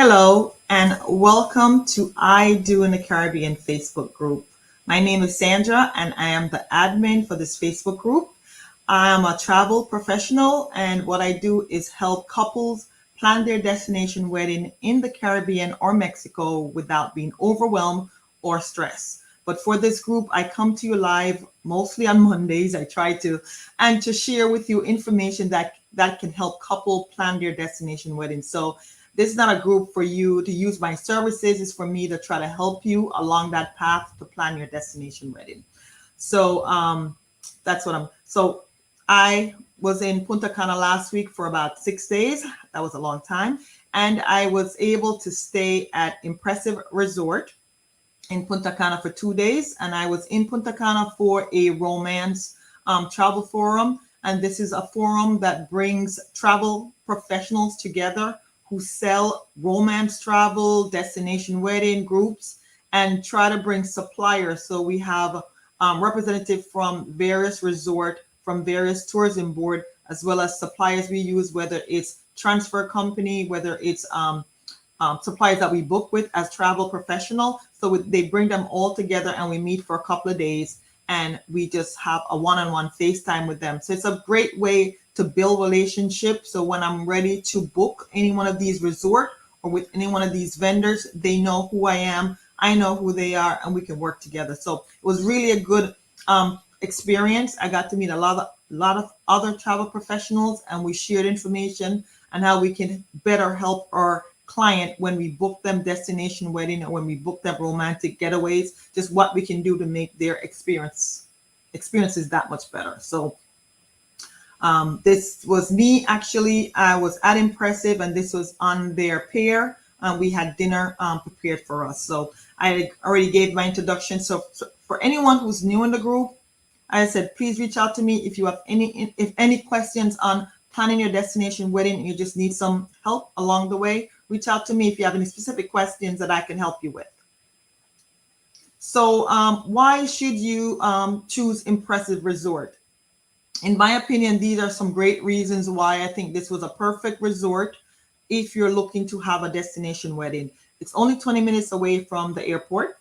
Hello and welcome to I Do in the Caribbean Facebook group. My name is Sandra and I am the admin for this Facebook group. I am a travel professional and what I do is help couples plan their destination wedding in the Caribbean or Mexico without being overwhelmed or stressed. But for this group, I come to you live mostly on Mondays. I try to share with you information that can help couple plan their destination wedding. So this is not a group for you to use my services. It's for me to try to help you along that path to plan your destination wedding. So that's what I'm. So I was in Punta Cana last week for about 6 days. That was a long time, and I was able to stay at Impressive Resort in Punta Cana for 2 days, and I was in Punta Cana for a romance travel forum. And this is a forum that brings travel professionals together who sell romance travel, destination wedding groups, and try to bring suppliers. So we have representative from various resort, from various tourism board, as well as suppliers we use, whether it's transfer company, whether it's suppliers that we book with as travel professional. So they bring them all together and we meet for a couple of days and we just have a one-on-one FaceTime with them. So it's a great way to build relationships. So when I'm ready to book any one of these resort or with any one of these vendors, they know who I am, I know who they are, and we can work together. So it was really a good experience. I got to meet a lot of other travel professionals and we shared information on how we can better help our client when we book them destination wedding or when we book them romantic getaways, just what we can do to make their experiences that much better. So this was me actually. I was at Impressive and this was on their pair. We had dinner prepared for us. So I already gave my introduction. So for anyone who's new in the group, I said, please reach out to me if you have any questions on planning your destination wedding and you just need some help along the way. Reach out to me if you have any specific questions that I can help you with. So why should you choose Impressive Resort? In my opinion, these are some great reasons why I think this was a perfect resort if you're looking to have a destination wedding. It's only 20 minutes away from the airport.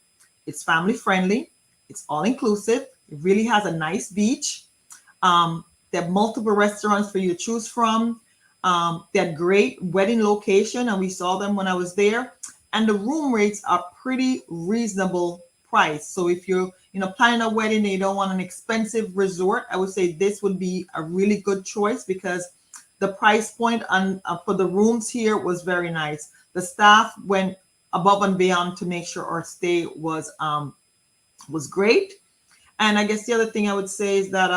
It's family friendly. It's all inclusive. It really has a nice beach. They have multiple restaurants for you to choose from. They had great wedding location, and we saw them when I was there. And the room rates are pretty reasonable price. So if you're planning a wedding and you don't want an expensive resort, I would say this would be a really good choice because the price point on for the rooms here was very nice. The staff went above and beyond to make sure our stay was great. And I guess the other thing I would say is that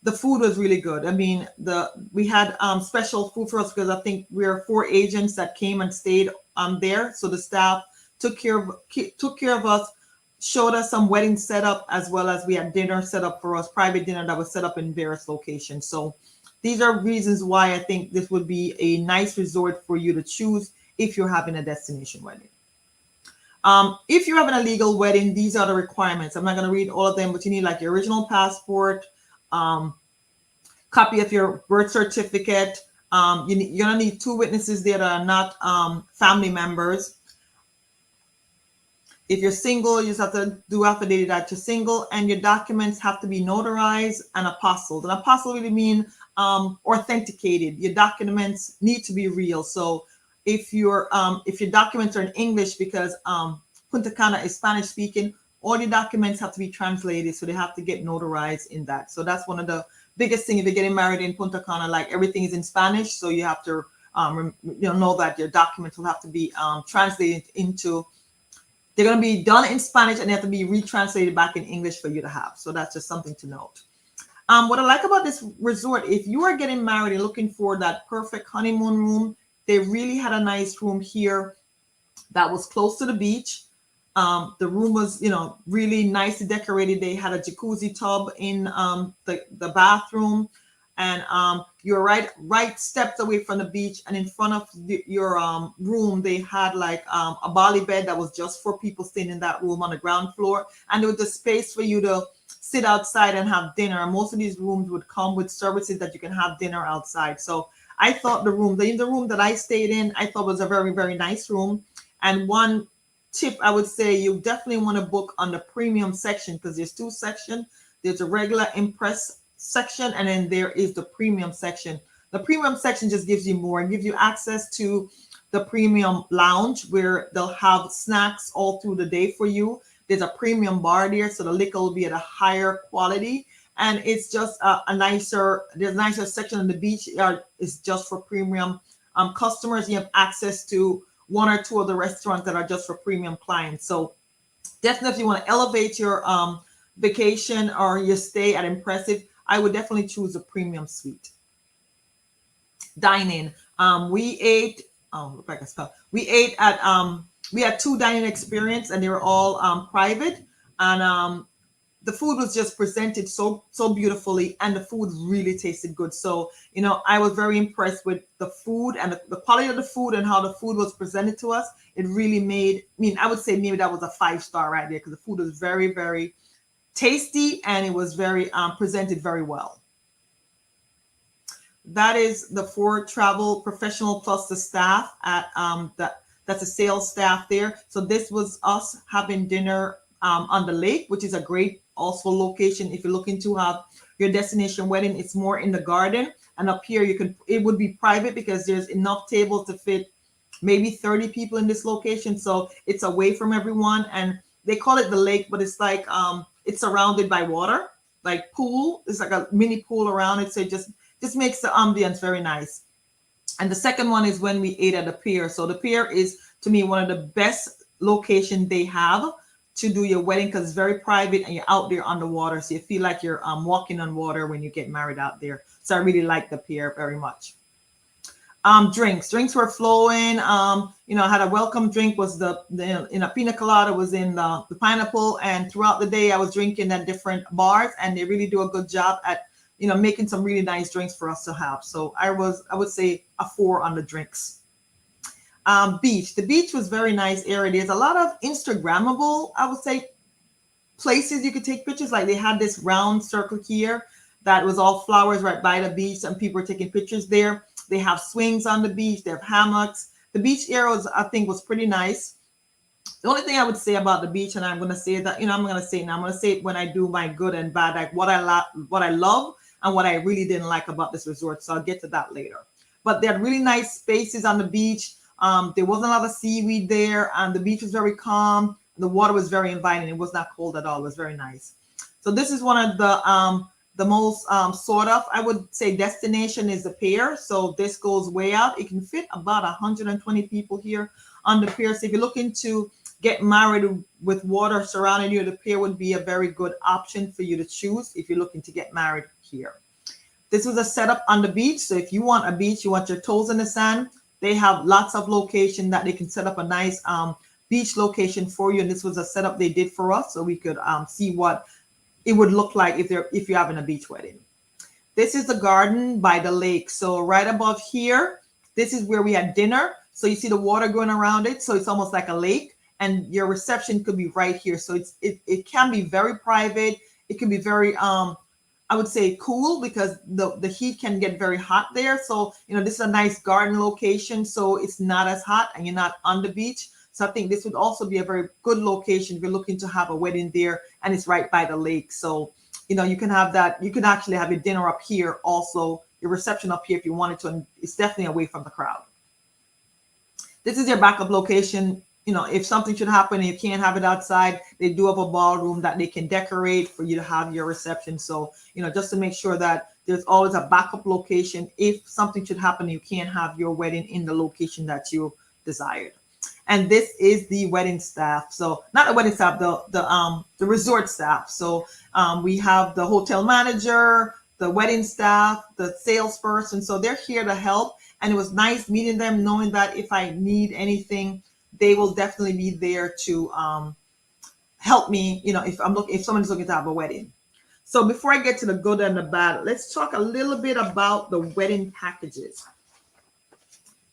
the food was really good. I mean, we had special food for us because I think we are 4 agents that came and stayed there. So the staff took care of us, showed us some wedding setup, as well as we had dinner set up for us, private dinner that was set up in various locations. So these are reasons why I think this would be a nice resort for you to choose if you're having a destination wedding. If you're having a legal wedding, these are the requirements. I'm not going to read all of them, but you need like your original passport, copy of your birth certificate. You're going to need 2 witnesses there that are not family members. If you're single, you just have to do affidavit that you're single, and your documents have to be notarized and apostilled. And apostle really mean authenticated. Your documents need to be real. So if your documents are in English, because Punta Cana is Spanish speaking, all your documents have to be translated, so they have to get notarized in that. So that's one of the biggest things if you're getting married in Punta Cana. Like everything is in Spanish, so you have to know that your documents will have to be translated into. They're going to be done in Spanish and they have to be retranslated back in English for you to have. So that's just something to note. What I like about this resort, if you are getting married and looking for that perfect honeymoon room, they really had a nice room here that was close to the beach. The room was, really nicely decorated. They had a jacuzzi tub in the bathroom, and you're right steps away from the beach. And in front of your room, they had like a Bali bed that was just for people staying in that room on the ground floor, and there was a space for you to sit outside and have dinner. And most of these rooms would come with services that you can have dinner outside. So I thought the room that I stayed in, I thought was a very, very nice room. And one tip I would say, you definitely want to book on the premium section, because there's two sections. There's a regular Impress section, and then there is the premium section. The premium section just gives you more. It gives you access to the premium lounge, where they'll have snacks all through the day for you. There's a premium bar there, so the liquor will be at a higher quality. And it's just there's a nicer section on the beach. It's just for premium customers. You have access to one or two of the restaurants that are just for premium clients. So definitely, if you want to elevate your vacation or your stay at Impressive, I would definitely choose a premium suite. Dining. We ate. Oh, Rebecca spell. We ate at. We had two dining experience, and they were all private. And the food was just presented so beautifully, and the food really tasted good. So I was very impressed with the food and the quality of the food and how the food was presented to us. It really made. I would say maybe that was a 5-star right there, because the food was very, very tasty, and it was very presented very well. That is the 4 travel professional plus the staff at that's a sales staff there. So this was us having dinner on the lake, which is a great also location if you're looking to have your destination wedding. It's more in the garden, and up here it would be private, because there's enough tables to fit maybe 30 people in this location. So it's away from everyone, and they call it the lake, but it's like it's surrounded by water, like pool. It's like a mini pool around it, so it just makes the ambience very nice. And the second one is when we ate at the pier. So the pier is, to me, one of the best location they have to do your wedding, because it's very private and you're out there on the water, so you feel like you're walking on water when you get married out there. So I really like the pier very much. Drinks were flowing. I had a welcome drink, was the in a pina colada, was in the pineapple, and throughout the day I was drinking at different bars, and they really do a good job at making some really nice drinks for us to have. So I would say a 4 on the drinks. Beach. The beach was very nice area. There's a lot of Instagrammable, I would say, places you could take pictures. Like they had this round circle here that was all flowers right by the beach, and people were taking pictures there. They have swings on the beach. They have hammocks. The beach area I think was pretty nice. The only thing I would say about the beach, and I'm going to say that, I'm going to say it now. I'm going to say it when I do my good and bad, like what I love and what I really didn't like about this resort. So I'll get to that later. But they had really nice spaces on the beach. There wasn't a lot of seaweed there, and the beach was very calm. The water was very inviting. It was not cold at all. It was very nice. So this is one of the most sort of, I would say, destination is the pier. So this goes way out. It can fit about 120 people here on the pier. So if you're looking to get married with water surrounding you, the pier would be a very good option for you to choose if you're looking to get married here. This was a setup on the beach. So if you want a beach, you want your toes in the sand, they have lots of location that they can set up a nice beach location for you. And this was a setup they did for us, so we could see what it would look like if you're having a beach wedding. This is the garden by the lake. So right above here, this is where we had dinner. So you see the water going around it. So it's almost like a lake, and your reception could be right here. So it can be very private. It can be very I would say cool, because the heat can get very hot there. So, this is a nice garden location, so it's not as hot and you're not on the beach. So I think this would also be a very good location if you're looking to have a wedding there and it's right by the lake. So, you can have that. You can actually have your dinner up here, also your reception up here if you wanted to, and it's definitely away from the crowd. This is your backup location. If something should happen and you can't have it outside, they do have a ballroom that they can decorate for you to have your reception. So, just to make sure that there's always a backup location if something should happen and you can't have your wedding in the location that you desired. And this is the wedding staff. So not the wedding staff, the resort staff. So we have the hotel manager, the wedding staff, the salesperson. So they're here to help. And it was nice meeting them, knowing that if I need anything, they will definitely be there to help me, if someone's looking to have a wedding. So before I get to the good and the bad, let's talk a little bit about the wedding packages.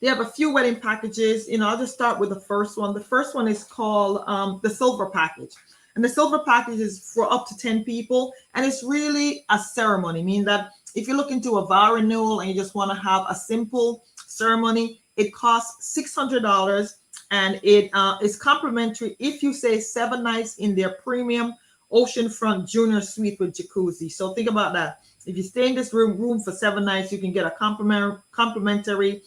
They have a few wedding packages. I'll just start with the first one. The first one is called the silver package. And the silver package is for up to 10 people. And it's really a ceremony, meaning that if you're looking to a vow renewal and you just want to have a simple ceremony, it costs $600, and it is complimentary if you stay 7 nights in their premium oceanfront junior suite with jacuzzi. So think about that. If you stay in this room for 7 nights, you can get a complimentary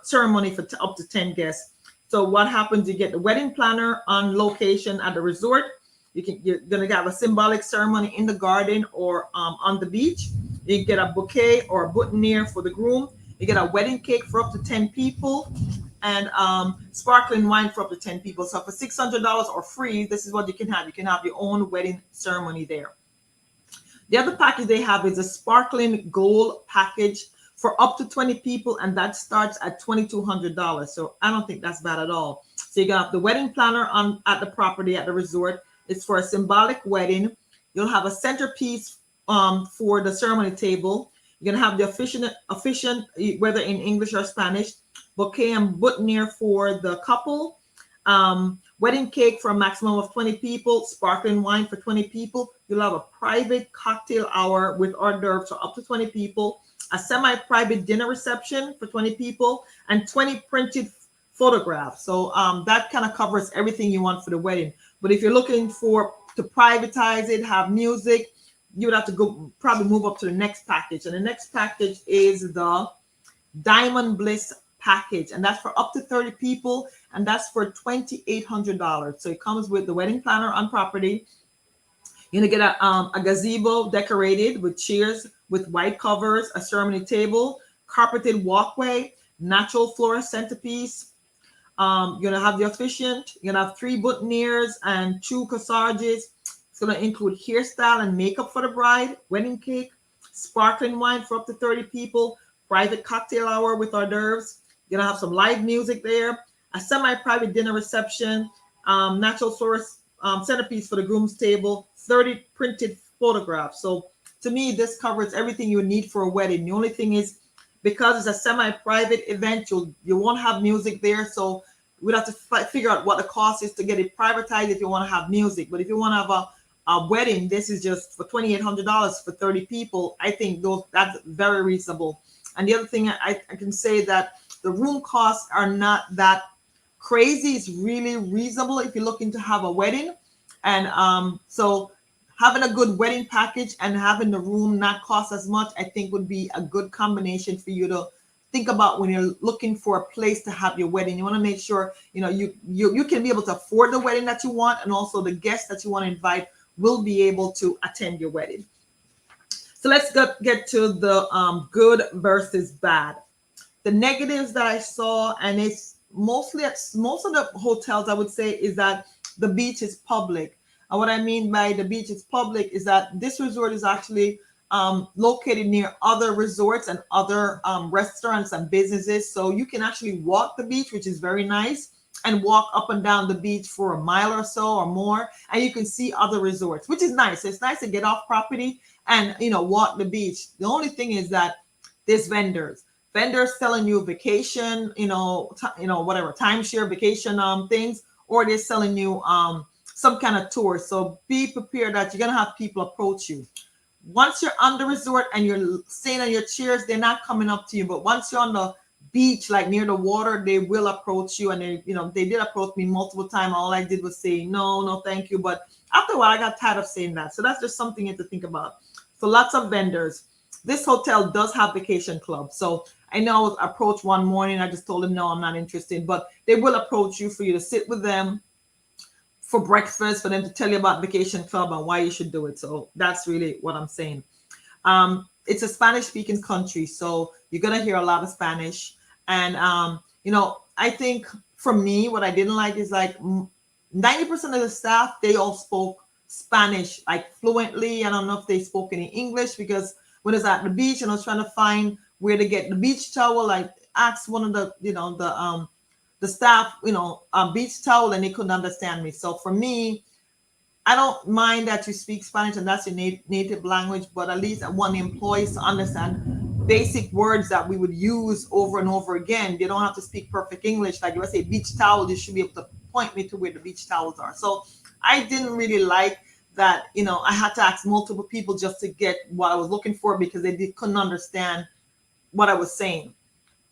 ceremony for up to 10 guests. So what happens? You get the wedding planner on location at the resort. You're gonna have a symbolic ceremony in the garden or on the beach. You get a bouquet or a boutonniere for the groom. You get a wedding cake for up to 10 people, and sparkling wine for up to 10 people. So for $600 or free, this is what you can have. You can have your own wedding ceremony there. The other package they have is a sparkling gold package for up to 20 people, and that starts at $2,200. So I don't think that's bad at all. So you got the wedding planner on at the property at the resort. It's for a symbolic wedding. You'll have a centerpiece for the ceremony table. You're gonna have the officiant, whether in English or Spanish, bouquet and boutonniere for the couple, wedding cake for a maximum of 20 people, sparkling wine for 20 people. You'll have a private cocktail hour with hors d'oeuvres for up to 20 people, a semi-private dinner reception for 20 people, and 20 printed photographs. So that kind of covers everything you want for the wedding. But if you're looking to privatize it, have music, you would have to probably move up to the next package. And the next package is the Diamond Bliss package, and that's for up to 30 people, and that's for $2,800. So it comes with the wedding planner on property. You're gonna get a gazebo decorated with chairs with white covers, a ceremony table, carpeted walkway, natural flora centerpiece. You're gonna have the officiant. You're gonna have 3 boutonnieres and 2 corsages. It's gonna include hairstyle and makeup for the bride, wedding cake, sparkling wine for up to 30 people, private cocktail hour with hors d'oeuvres. You're gonna have some live music there, a semi-private dinner reception, natural flora centerpiece for the groom's table, 30 printed photographs. So to me, this covers everything you need for a wedding. The only thing is, because it's a semi-private event, you won't have music there. So we'd have to figure out what the cost is to get it privatized if you want to have music. But if you want to have a wedding, this is just for $2,800 for 30 people. I think that's very reasonable. And the other thing I can say that the room costs are not that crazy. It's really reasonable if you're looking to have a wedding. And so having a good wedding package and having the room not cost as much, I think would be a good combination for you to think about when you're looking for a place to have your wedding. You want to make sure you can be able to afford the wedding that you want, and also the guests that you want to invite will be able to attend your wedding. So let's get to the good versus bad. The negatives that I saw, and it's mostly at most of the hotels, I would say, is that the beach is public. And what I mean by the beach is public is that this resort is actually located near other resorts and other restaurants and businesses. So you can actually walk the beach, which is very nice, and walk up and down the beach for a mile or so or more, and you can see other resorts, which is nice. It's nice to get off property and walk the beach. The only thing is that there's vendors selling you vacation, whatever timeshare vacation things, or they're selling you some kind of tour. So be prepared that you're gonna have people approach you. Once you're on the resort and you're staying on your chairs, they're not coming up to you. But once you're on the beach, like near the water, they will approach you. And they did approach me multiple times. All I did was say no, thank you. But after a while, I got tired of saying that. So that's just something you have to think about. So lots of vendors. This hotel does have vacation clubs. So I know I was approached one morning. I just told them, no, I'm not interested. But they will approach you for you to sit with them for breakfast, for them to tell you about vacation club and why you should do it. So that's really what I'm saying. It's a Spanish speaking country, so you're going to hear a lot of Spanish. And, I think for me, what I didn't like is like 90% of the staff, they all spoke Spanish, like fluently. I don't know if they spoke any English, because when I was at the beach and I was trying to find where to get the beach towel, I asked one of the staff, beach towel, and they couldn't understand me. So for me, I don't mind that you speak Spanish and that's your native language, but at least I want the employees to understand basic words that we would use over and over again. They don't have to speak perfect English. Like if I say beach towel, you should be able to point me to where the beach towels are. So I didn't really like that, I had to ask multiple people just to get what I was looking for because couldn't understand what I was saying.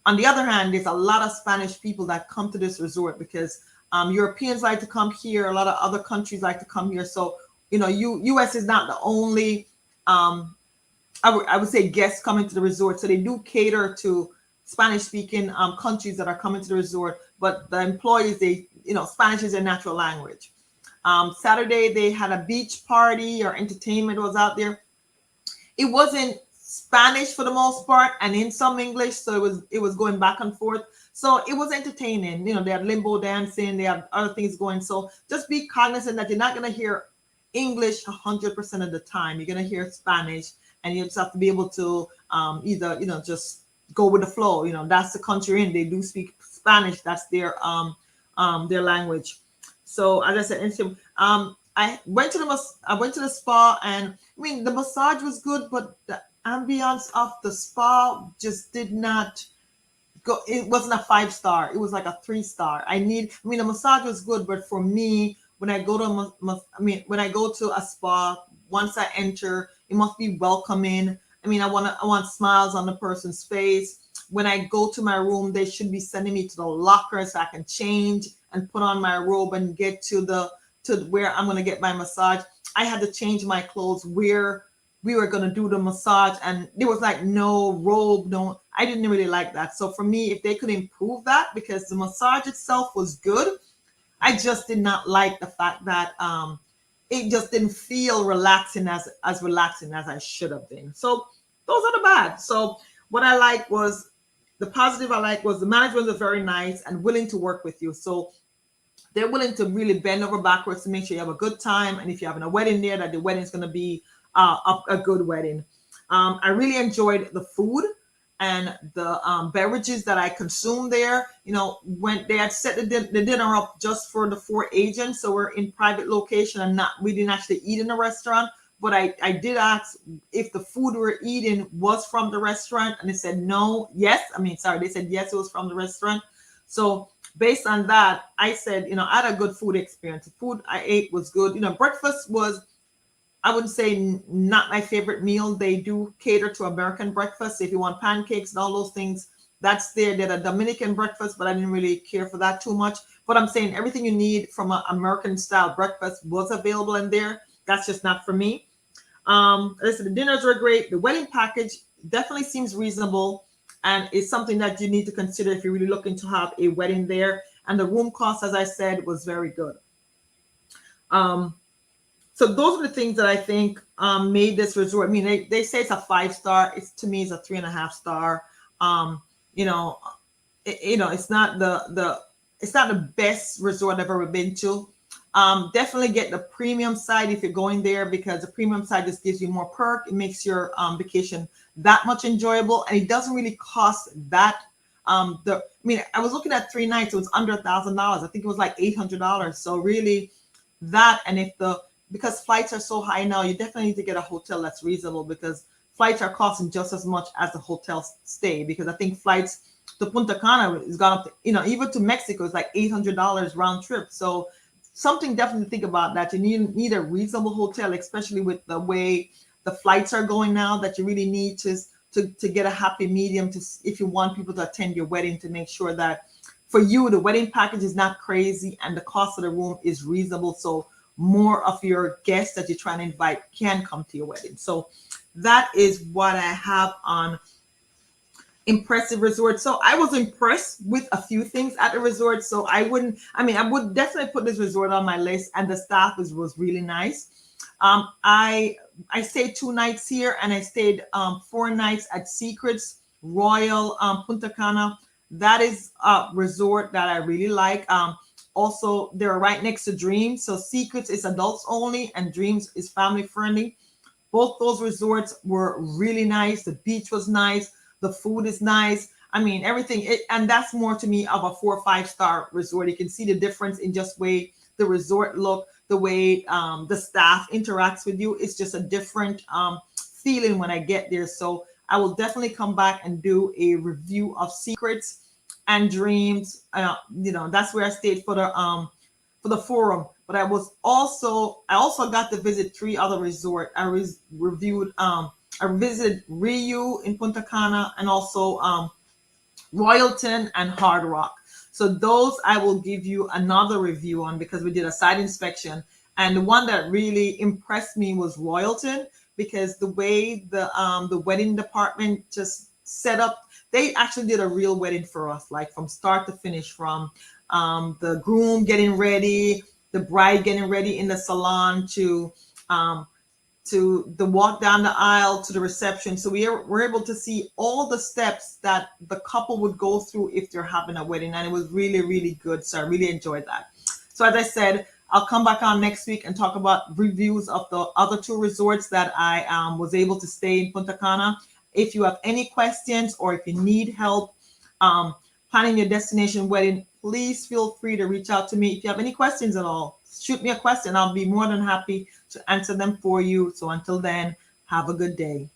On the other hand, there's a lot of Spanish people that come to this resort because Europeans like to come here. A lot of other countries like to come here. So, U.S. is not the only, um, I would say, guests coming to the resort. So they do cater to Spanish speaking countries that are coming to the resort. But the employees, Spanish is their natural language. Saturday, they had a beach party or entertainment was out there. It wasn't Spanish for the most part, and in some English, so it was going back and forth. So it was entertaining. They had limbo dancing, they had other things going. So just be cognizant that you're not gonna hear English 100% of the time. You're gonna hear Spanish, and you just have to be able to either just go with the flow. That's the country you're in. They do speak Spanish. That's their language. So as I said, I went to the spa, and I mean the massage was good, but the ambiance of the spa just did not go. It wasn't a 5 star. It was like a 3 star. I mean the massage was good, but for me, when I go to when I go to a spa, once I enter, it must be welcoming. I mean, I want smiles on the person's face. When I go to my room, they should be sending me to the locker so I can change and put on my robe and get to where I'm gonna get my massage. I had to change my clothes where we were gonna do the massage, and there was like no robe, no. I didn't really like that. So for me, if they could improve that, because the massage itself was good, I just did not like the fact that it just didn't feel relaxing as relaxing as I should have been. So those are the bad. So what I like was the positive. I like was the management was very nice and willing to work with you. So they're willing to really bend over backwards to make sure you have a good time. And if you're having a wedding there, that the wedding is going to be a good wedding. I really enjoyed the food and the beverages that I consumed there. When they had set the dinner up just for the 4 agents, so we're in private location and not we didn't actually eat in the restaurant. But I did ask if the food we were eating was from the restaurant, and they said no. Yes, I mean sorry, they said yes, it was from the restaurant. So based on that, I said, I had a good food experience. The food I ate was good. Breakfast was, I wouldn't say not my favorite meal. They do cater to American breakfast. If you want pancakes and all those things, that's there. They had a Dominican breakfast, but I didn't really care for that too much. But I'm saying everything you need from an American style breakfast was available in there. That's just not for me. Listen, the dinners were great. The wedding package definitely seems reasonable, and it's something that you need to consider if you're really looking to have a wedding there. And the room cost, as I said, was very good. Um, so those are the things that I think made this resort. I mean, they say it's a 5 star. It's to me, it's a 3.5 star. Um, you know, it's not it's not the best resort I've ever been to. Definitely get the premium side if you're going there, because the premium side just gives you more perk. It makes your vacation that much enjoyable, and it doesn't really cost that. I mean, I was looking at 3 nights; it was under $1,000. I think it was like $800. So really, that, and if the because flights are so high now, you definitely need to get a hotel that's reasonable, because flights are costing just as much as the hotel stay. Because I think flights to Punta Cana has gone up to, even to Mexico, it's like $800 round trip. So something definitely to think about, that you need a reasonable hotel, especially with the way the flights are going now, that you really need to get a happy medium to, if you want people to attend your wedding, to make sure that for you the wedding package is not crazy and the cost of the room is reasonable, so more of your guests that you're trying to invite can come to your wedding. So that is what I have on impressive resort. So I was impressed with a few things at the resort. So I would definitely put this resort on my list, and the staff was really nice. I stayed 2 nights here, and I stayed 4 nights at Secrets Royal Punta Cana. That is a resort that I really like. Also, they're right next to Dreams. So Secrets is adults only, and Dreams is family friendly. Both those resorts were really nice. The beach was nice. The food is nice. I mean, everything. And that's more to me of a 4 or 5 star resort. You can see the difference in just way the resort look, the way the staff interacts with you. It's just a different feeling when I get there. So I will definitely come back and do a review of Secrets and Dreams. That's where I stayed for the forum. but I also got to visit three other resorts. I visited Riu in Punta Cana, and also Royalton and Hard Rock. So those I will give you another review on, because we did a site inspection, and the one that really impressed me was Royalton, because the way the wedding department just set up, they actually did a real wedding for us, like from start to finish, from the groom getting ready, the bride getting ready in the salon, um, to the walk down the aisle to the reception. So we're able to see all the steps that the couple would go through if they're having a wedding. And it was really, really good. So I really enjoyed that. So as I said, I'll come back on next week and talk about reviews of the other two resorts that I was able to stay in Punta Cana. If you have any questions, or if you need help um, planning your destination wedding, please feel free to reach out to me. If you have any questions at all, shoot me a question. I'll be more than happy to answer them for you. So until then, have a good day.